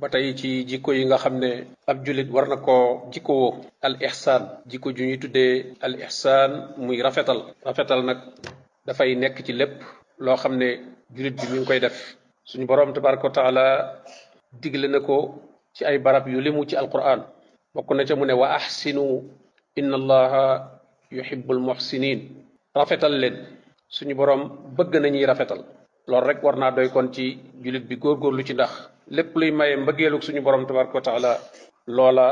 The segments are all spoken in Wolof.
ba tey ci jikko yi nga xam ne ab julit war na koo jikkowoo al ihsaan jikko ju ñuy tuddee al ihsaan muy rafetal rafetal nag dafay nekk ci lépp loo xam ne julit bi mi ngi koy def suñu borom tabaraka wa taala digle na ko ci ay barab yu limu ci alquran bokk na ca mu ne wa ahsinu inna allaha yuhibbul muhsinin rafetal leen suñu borom bëgg nañuy rafetal loolu rek war naa doy kon ci julit bi góorgóorlu ci ndax lépp luy maye mbëggeelug suñu borom tabaraka wa taala loola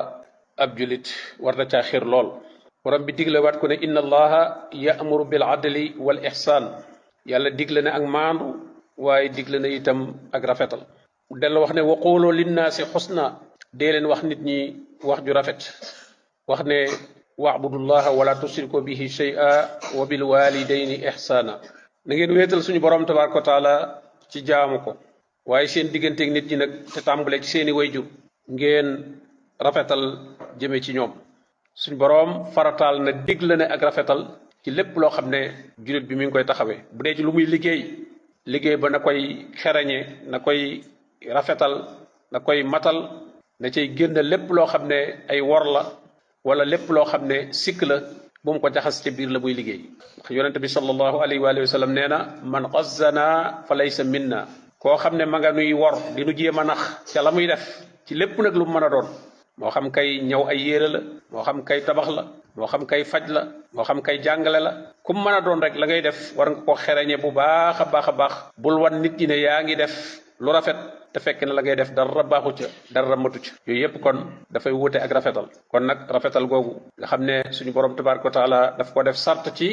ab julit war na caa xir lool borom bi digle waat ko ne inna allaha ya'muru bil adli wal ihsan yàlla digle ne ak maandu waaye digle na itam ak rafetal dellu wax ne wa qulu linnaasi xusna dee leen wax nit ñi wax ju rafet wax ne wa'budullaha wala tusriku bihi shay'a wa bil walidayni ihsana na ngeen wéetal suñu borom tabaraka wa taala ci jaamu ko waaye seen digganteeg nit ñi nag te tàmbale ci seeni wayjur ngeen rafetal jëme ci ñoom suñu borom farataal na digle ne ak rafetal ci lépp loo xam ne julit bi mi ngi koy taxawee bu dee ci lu muy liggéey ba na koy xereñe na koy rafetal na koy matal na cay génn lépp loo xam ne ay wor la wala lépp loo xam ne sikk la bu mu ko jaxas ci biir la muy liggéey ndax yonente bi sallallahu alayhi wa sallam nee na man qazzana fa laysa minna koo xam ne ma nga nuy wor di nu jéem a nax ca la muy def ci lépp nag lu mu mën a doon moo xam kay ñëw ay yére la moo xam kay tabax la moo xam kay faj la moo xam kay jàngale la ku mu mën a doon rek la ngay def war nga ko xereñe bu baax a baax bul wan nit ñi ne yaa ngi def lu rafet te fekk na la ngay def dara baaxu ca dara matu ca yooyu yépp kon dafay wute ak rafetal kon nag rafetal googu nga xam ne suñu borom tabaraka wa taala daf ko def sart ci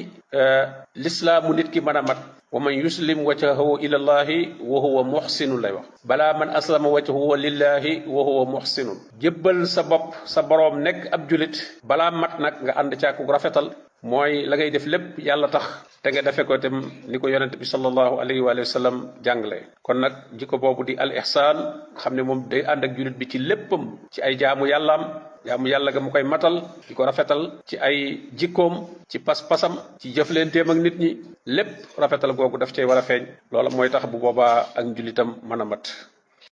lislaamu nit ki mën a mat wa man yuslim wajhahu ila llahi wa huwa muhsinun lay wax balaa man aslama wajhahu lillahi wa huwa muhsinun jébbal sa bopp sa boroom nekk ab julit balaa mat nag nga ànd caaku rafetal mooy la ngay def lépp yàlla tax te nga defe ko itam ni ko yonent bi sallallahu alayhi wa sallam jàngale kon nag jikko boobu di al ihsaan xam ne moom day ànd ak julit bi ci léppam ci ay jaamu yàllaam jaamu yàlla ga mu koy matal di ko rafetal ci ay jikkoom ci pas-pasam ci jëflenteem ak nit ñi lépp rafetal googu daf cay war a feeñ loola mooy tax bu boobaa ak njulitam mën a mat